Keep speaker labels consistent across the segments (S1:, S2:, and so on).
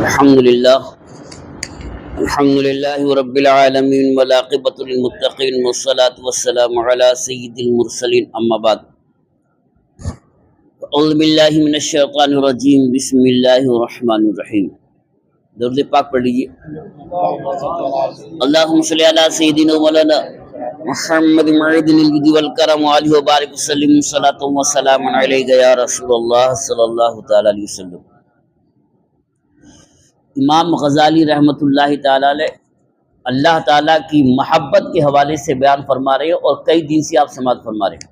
S1: الحمد للہ رب العالمین والعاقبۃ للمتقین والصلاة والسلام علی سید المرسلین اما بعد اعوذ باللہ من الشیطان الرجیم بسم اللہ الرحمن الرحیم۔ درود پاک پڑھ لیجیے۔ اللہم صلی علی سیدنا مولانا محمد معدن الجود والکرم وآلہ وبارک وسلم صلاۃ وسلام علیک یا رسول اللہ صلی اللہ تعالی علیہ وسلم۔ امام غزالی رحمۃ اللہ تعالی علیہ اللہ تعالیٰ کی محبت کے حوالے سے بیان فرما رہے ہیں اور کئی دن سے آپ سماعت فرما رہے ہیں،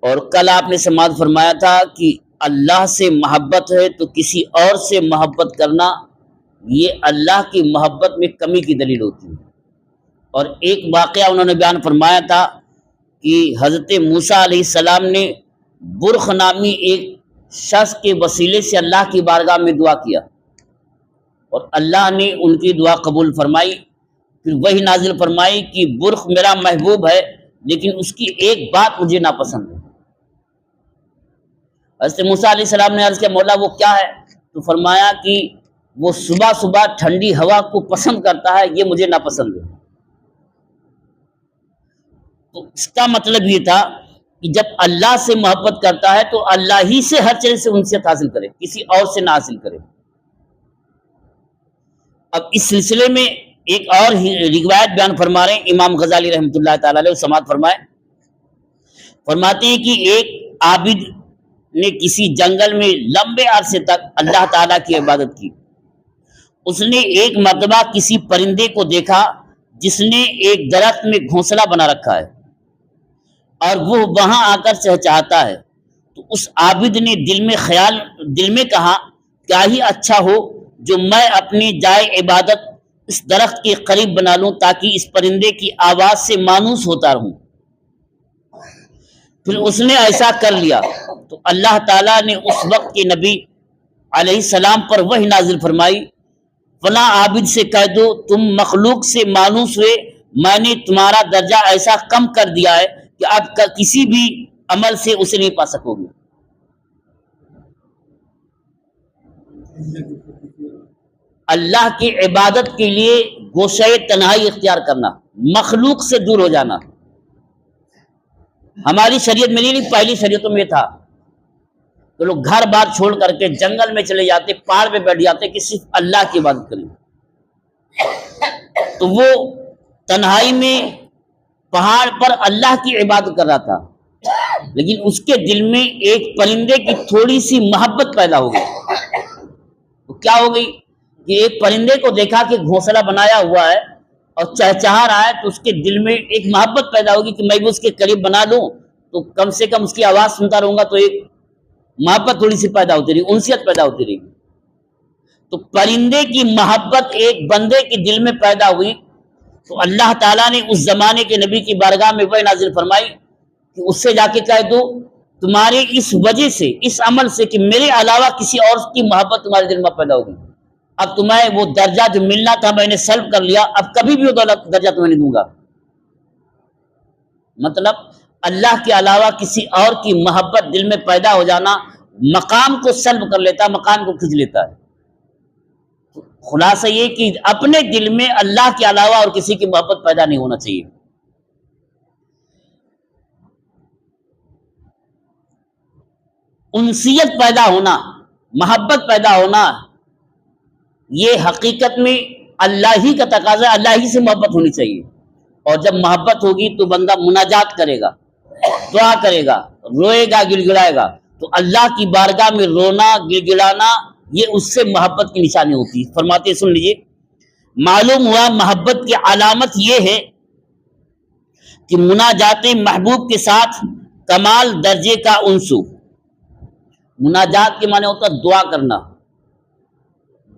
S1: اور کل آپ نے سماعت فرمایا تھا کہ اللہ سے محبت ہے تو کسی اور سے محبت کرنا یہ اللہ کی محبت میں کمی کی دلیل ہوتی ہے۔ اور ایک واقعہ انہوں نے بیان فرمایا تھا کہ حضرت موسیٰ علیہ السلام نے برخ نامی ایک شخص کے وسیلے سے اللہ کی بارگاہ میں دعا کیا اور اللہ نے ان کی دعا قبول فرمائی۔ پھر وہی نازل فرمائی کہ برخ میرا محبوب ہے لیکن اس کی ایک بات مجھے ناپسند ہے۔ حضرت موسیٰ علیہ السلام نے عرض کیا مولا وہ کیا ہے؟ تو فرمایا کہ وہ صبح صبح ٹھنڈی ہوا کو پسند کرتا ہے، یہ مجھے ناپسند ہے۔ تو اس کا مطلب یہ تھا کہ جب اللہ سے محبت کرتا ہے تو اللہ ہی سے ہر چیز سے انسیت حاصل کرے، کسی اور سے نہ حاصل کرے۔ اب اس سلسلے میں ایک اور روایت بیان فرما رہے ہیں امام غزالی رحمۃ اللہ تعالی علیہ سماعت فرماتے ہیں کہ ایک عابد نے کسی جنگل میں لمبے عرصے تک اللہ تعالیٰ کی عبادت کی۔ اس نے ایک مرتبہ کسی پرندے کو دیکھا جس نے ایک درخت میں گھونسلہ بنا رکھا ہے اور وہ وہاں آ کر چہچہاتا ہے۔ تو اس عابد نے دل میں کہا کیا ہی اچھا ہو جو میں اپنی جائے عبادت اس درخت کے قریب بنا لوں تاکہ اس پرندے کی آواز سے مانوس ہوتا رہوں۔ پھر اس نے ایسا کر لیا تو اللہ تعالیٰ نے اس وقت کے نبی علیہ السلام پر وحی نازل فرمائی، فلاں عابد سے کہہ دو تم مخلوق سے مانوس ہوئے، میں نے تمہارا درجہ ایسا کم کر دیا ہے کہ اب کسی بھی عمل سے اسے نہیں پا سکو گے۔ اللہ کی عبادت کے لیے گوشہ تنہائی اختیار کرنا، مخلوق سے دور ہو جانا، ہماری شریعت میں نہیں، پہلی شریعتوں میں تھا تو لوگ گھر بار چھوڑ کر کے جنگل میں چلے جاتے، پہاڑ پہ بیٹھ جاتے کہ صرف اللہ کی عبادت کریں۔ تو وہ تنہائی میں پہاڑ پر اللہ کی عبادت کر رہا تھا لیکن اس کے دل میں ایک پرندے کی تھوڑی سی محبت پیدا ہو گئی۔ تو کیا ہو گئی کہ ایک پرندے کو دیکھا کہ گھونسلہ بنایا ہوا ہے اور چہچہا رہا ہے، تو اس کے دل میں ایک محبت پیدا ہوگی کہ میں بھی اس کے قریب بنا لوں تو کم سے کم اس کی آواز سنتا رہوں گا، تو ایک محبت تھوڑی سی پیدا ہوتی رہی، انسیت پیدا ہوتی رہی۔ تو پرندے کی محبت ایک بندے کے دل میں پیدا ہوئی تو اللہ تعالیٰ نے اس زمانے کے نبی کی بارگاہ میں وحی نازل فرمائی کہ اس سے جا کے کہہ دو تمہاری اس وجہ سے، اس عمل سے کہ میرے علاوہ کسی اور کی محبت تمہارے دل میں پیدا ہوگی، اب تمہیں وہ درجہ جو ملنا تھا میں نے سلب کر لیا، اب کبھی بھی وہ درجہ تمہیں نہیں دوں گا۔ مطلب اللہ کے علاوہ کسی اور کی محبت دل میں پیدا ہو جانا مقام کو سلب کر لیتا ہے، مقام کو کھینچ لیتا ہے۔ خلاصہ یہ کہ اپنے دل میں اللہ کے علاوہ اور کسی کی محبت پیدا نہیں ہونا چاہیے۔ انسیت پیدا ہونا، محبت پیدا ہونا، یہ حقیقت میں اللہ ہی کا تقاضا ہے، اللہ ہی سے محبت ہونی چاہیے۔ اور جب محبت ہوگی تو بندہ مناجات کرے گا، دعا کرے گا، روئے گا، گڑ گڑائے گا، تو اللہ کی بارگاہ میں رونا گڑ گڑانا یہ اس سے محبت کی نشانی ہوتی ہے۔ فرماتے سن لیجئے، معلوم ہوا محبت کی علامت یہ ہے کہ مناجات محبوب کے ساتھ کمال درجے کا انسو۔ مناجات کے معنی ہوتا ہے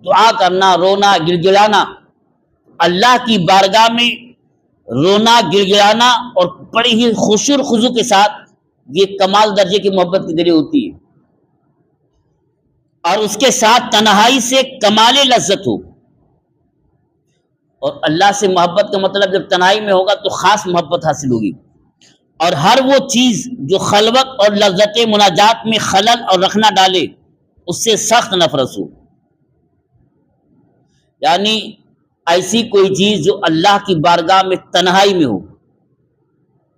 S1: دعا کرنا، رونا گڑ گڑانا، اللہ کی بارگاہ میں رونا گڑ گڑانا اور بڑی ہی خشوع خضوع کے ساتھ، یہ کمال درجے کی محبت کی دلیل ہوتی ہے۔ اور اس کے ساتھ تنہائی سے کمال لذت ہو، اور اللہ سے محبت کا مطلب جب تنہائی میں ہوگا تو خاص محبت حاصل ہوگی، اور ہر وہ چیز جو خلوت اور لذت مناجات میں خلل اور رکھنا ڈالے اس سے سخت نفرت ہو۔ یعنی ایسی کوئی چیز جو اللہ کی بارگاہ میں تنہائی میں ہو،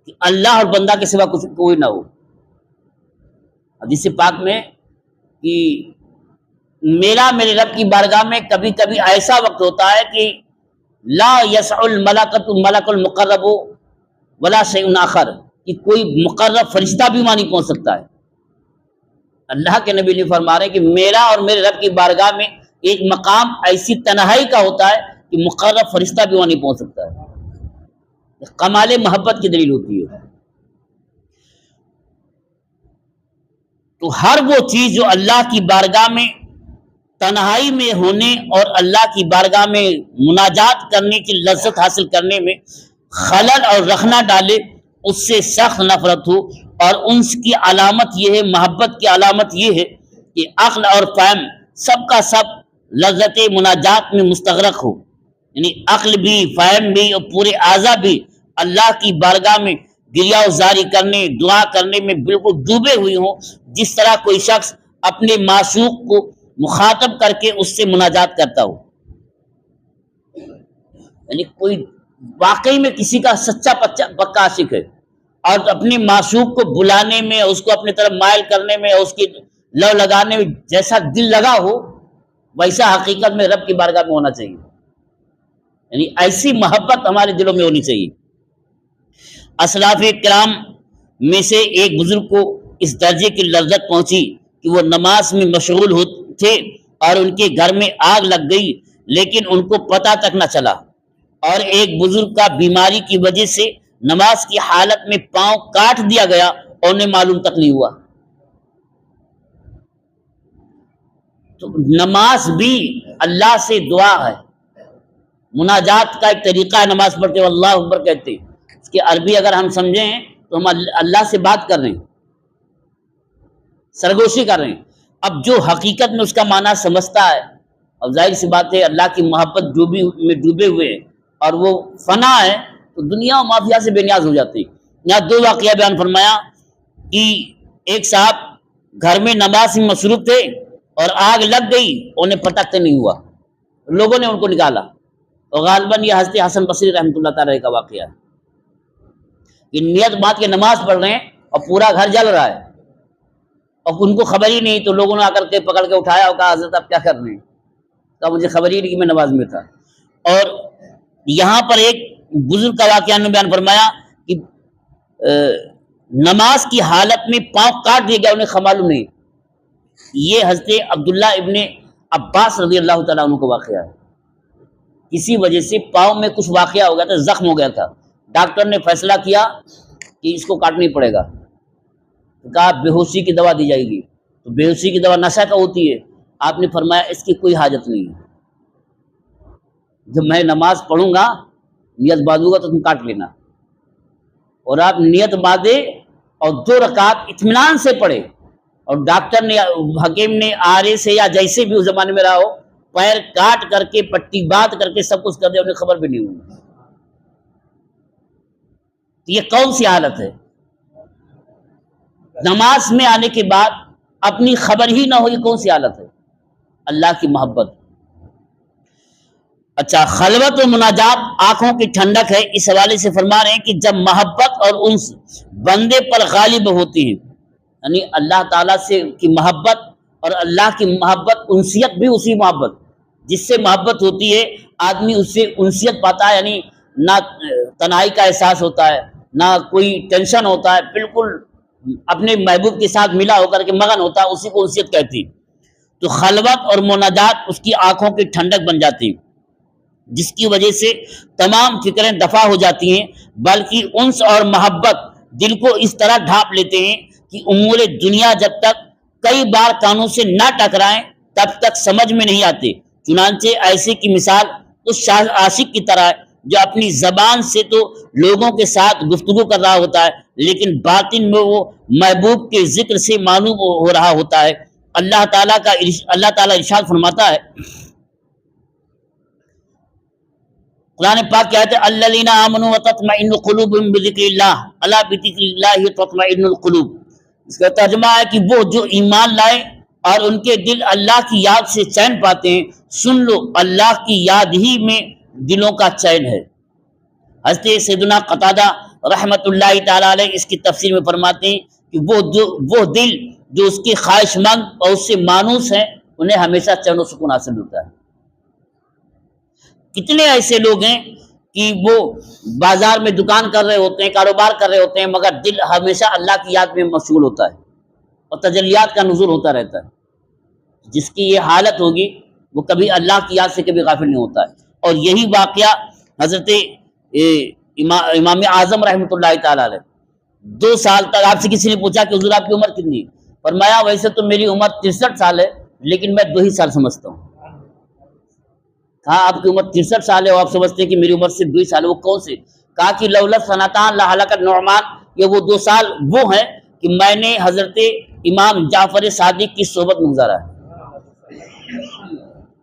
S1: کہ اللہ اور بندہ کے سوا کچھ کوئی نہ ہو۔ حدیث پاک میں کہ میرے رب کی بارگاہ میں کبھی کبھی ایسا وقت ہوتا ہے کہ لا یسع الملک المقرب ولا شیء آخر، کہ کوئی مقرب فرشتہ بھی وہاں نہیں پہنچ سکتا ہے۔ اللہ کے نبی نے فرما رہے کہ میرا اور میرے رب کی بارگاہ میں ایک مقام ایسی تنہائی کا ہوتا ہے کہ مقرب فرشتہ بھی وہاں نہیں پہنچ سکتا ہے۔ کمال محبت کی دلیل ہوتی ہے۔ تو ہر وہ چیز جو اللہ کی بارگاہ میں تنہائی میں ہونے اور اللہ کی بارگاہ میں مناجات کرنے کی لذت حاصل کرنے میں خلل اور رخنا ڈالے، اس سے سخت نفرت ہو۔ اور ان کی علامت یہ ہے، محبت کی علامت یہ ہے کہ عقل اور فہم سب کا سب لذت مناجات میں مستغرق ہو، یعنی عقل بھی، فہم بھی اور پورے اعضاء بھی اللہ کی بارگاہ میں گریہ وزاری کرنے، دعا کرنے میں بالکل ڈوبے ہوئے ہوں، جس طرح کوئی شخص اپنے معشوق کو مخاطب کر کے اس سے مناجات کرتا ہو۔ یعنی کوئی واقعی میں کسی کا سچا پکا عاشق ہے اور اپنے معشوق کو بلانے میں، اس کو اپنی طرف مائل کرنے میں، اس کی لو لگانے میں جیسا دل لگا ہو، ویسا حقیقت میں رب کی بارگاہ میں ہونا چاہیے۔ یعنی ایسی محبت ہمارے دلوں میں ہونی چاہیے۔ اسلاف کرام میں سے ایک بزرگ کو اس درجے کی لذت پہنچی کہ وہ نماز میں مشغول تھے اور ان کے گھر میں آگ لگ گئی، لیکن ان کو پتہ تک نہ چلا۔ اور ایک بزرگ کا بیماری کی وجہ سے نماز کی حالت میں پاؤں کاٹ دیا گیا اور انہیں معلوم تک نہیں ہوا۔ تو نماز بھی اللہ سے دعا ہے، مناجات کا ایک طریقہ ہے۔ نماز پڑھتے ہوئے اللہ اکبر کہتے ہیں، اس کی عربی اگر ہم سمجھیں تو ہم اللہ سے بات کر رہے ہیں، سرگوشی کر رہے ہیں۔ اب جو حقیقت میں اس کا معنی سمجھتا ہے، اب ظاہر سی بات ہے اللہ کی محبت میں ڈوبے ہوئے ہیں اور وہ فنا ہے، تو دنیا و مافیا سے بے نیاز ہو جاتی۔ یہاں دو واقعہ بیان فرمایا کہ ایک صاحب گھر میں نماز میں مصروف تھے اور آگ لگ گئی، انہیں پتہ تک نہیں ہوا، لوگوں نے ان کو نکالا۔ اور غالباً یہ حضرت حسن بصری رحمۃ اللہ تعالی کا واقعہ ہے کہ نیت بات کے نماز پڑھ رہے ہیں اور پورا گھر جل رہا ہے اور ان کو خبر ہی نہیں، تو لوگوں نے آ کر کے پکڑ کے اٹھایا اور کہا حضرت آپ کیا کر رہے ہیں؟ کہا مجھے خبر ہی نہیں کہ میں نماز میں تھا۔ اور یہاں پر ایک بزرگ کا واقعہ نے بیان فرمایا کہ نماز کی حالت میں پاؤں کاٹ دیا گیا، انہیں معلوم نہیں۔ یہ حضرت عبداللہ ابن عباس رضی اللہ تعالیٰ عنہ کو واقعہ ہے۔ کسی وجہ سے پاؤں میں کچھ واقعہ ہو گیا تھا، زخم ہو گیا تھا، ڈاکٹر نے فیصلہ کیا کہ اس کو کاٹنا ہی پڑے گا، کہا بے ہوشی کی دوا دی جائے گی۔ تو بے ہوشی کی دوا نشہ کا ہوتی ہے، آپ نے فرمایا اس کی کوئی حاجت نہیں ہے، جب میں نماز پڑھوں گا نیت باندھوں گا تو تم کاٹ لینا۔ اور آپ نیت باندھے اور 2 رکعت اطمینان سے پڑھے، اور ڈاکٹر نے، حکیم نے آرے سے یا جیسے بھی اس زمانے میں رہا ہو، پیر کاٹ کر کے پٹی باندھ کر کے سب کچھ کر دیا، انہیں خبر بھی نہیں ہوئی۔ یہ کون سی حالت ہے؟ نماز میں آنے کے بعد اپنی خبر ہی نہ ہو، یہ کون سی حالت ہے؟ اللہ کی محبت۔ اچھا، خلوت و مناجات آنکھوں کی ٹھنڈک ہے، اس حوالے سے فرما رہے ہیں کہ جب محبت اور انس بندے پر غالب ہوتی ہے، یعنی اللہ تعالیٰ سے کی محبت اور اللہ کی محبت، انسیت بھی اسی محبت جس سے محبت ہوتی ہے، آدمی اس سے انسیت پاتا ہے، یعنی نہ تنہائی کا احساس ہوتا ہے، نہ کوئی ٹینشن ہوتا ہے، بالکل اپنے محبوب کے ساتھ ملا ہو کر کے مگن ہوتا ہے، اسی کو انسیت کہتی۔ تو خلوت اور مناجات اس کی آنکھوں کی ٹھنڈک بن جاتی، جس کی وجہ سے تمام فکریں دفع ہو جاتی ہیں، بلکہ انس اور محبت دل کو اس طرح ڈھانپ لیتے ہیں کہ امور دنیا جب تک کئی بار کانوں سے نہ ٹکرائیں تب تک سمجھ میں نہیں آتے۔ چنانچہ ایسے کی مثال اس عاشق کی طرح ہے جو اپنی زبان سے تو لوگوں کے ساتھ گفتگو کر رہا ہوتا ہے، لیکن باطن میں وہ محبوب کے ذکر سے معلوم ہو رہا ہوتا ہے۔ اللہ تعالیٰ ارشاد فرماتا ہے قرآن پاک کہتے ہیں الذین آمنوا وتطمئن قلوبهم بذکر اللہ الا بذکر اللہ تطمئن القلوب۔ اس کا ترجمہ ہے کہ وہ جو ایمان لائے اور ان کے دل اللہ کی یاد سے چین پاتے ہیں، سن لو اللہ کی یاد ہی میں دلوں کا چین ہے۔ حضرت سیدنا قتادہ رحمت اللہ تعالی علیہ اس کی تفسیر میں فرماتے ہیں کہ وہ دل جو اس کی خواہش مند اور اس سے مانوس ہیں، انہیں ہمیشہ چین و سکون حاصل ہوتا ہے۔ کتنے ایسے لوگ ہیں کہ وہ بازار میں دکان کر رہے ہوتے ہیں، کاروبار کر رہے ہوتے ہیں، مگر دل ہمیشہ اللہ کی یاد میں مشغول ہوتا ہے اور تجلیات کا نزول ہوتا رہتا ہے۔ جس کی یہ حالت ہوگی وہ کبھی اللہ کی یاد سے کبھی غافل نہیں ہوتا ہے۔ اور یہی واقعہ حضرت امام اعظم رحمۃ اللہ تعالی علیہ 2 سال تک، آپ سے کسی نے پوچھا کہ حضور آپ کی عمر کتنی ہے؟ فرمایا ویسے تو میری عمر 63 سال ہے، لیکن میں 2 ہی سال سمجھتا ہوں۔ کہا آپ کی عمر 63 سال ہے اور آپ سمجھتے ہیں کہ میری عمر صرف 2 ہی سال ہے، وہ کون سے؟ کہا کہ لولا سنتان لہلک النعمان، یہ وہ 2 سال وہ ہیں کہ میں نے حضرت امام جعفر صادق کی صحبت میں گزارا ہے۔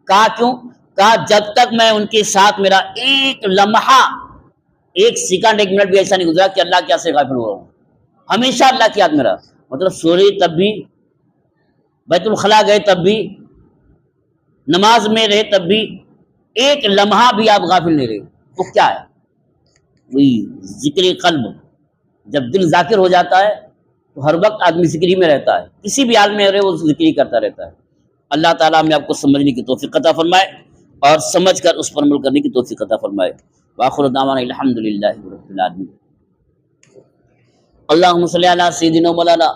S1: کہا کیوں؟ کہا جب تک میں ان کے ساتھ میرا ایک لمحہ، ایک سیکنڈ، ایک منٹ بھی ایسا نہیں گزرا کہ اللہ کیا سے غافل ہو رہا ہوں، ہمیشہ اللہ کی یاد میرا، مطلب سو رہے تب بھی، بیت الخلاء گئے تب بھی، نماز میں رہے تب بھی، ایک لمحہ بھی آپ غافل نہیں رہے۔ وہ کیا ہے؟ وہی ذکر قلب۔ جب دل ذاکر ہو جاتا ہے تو ہر وقت آدمی ذکری میں رہتا ہے، کسی بھی حال میں رہے وہ ذکری کرتا رہتا ہے۔ اللہ تعالیٰ ہمیں آپ کو سمجھنے کی توفیق عطا فرمائے اور سمجھ کر اس پر عمل کرنے کی توفیق عطا فرمائے۔ وآخر دعوانا الحمدللہ رب العالمین۔ اللہم صلی علی سیدنا مولانا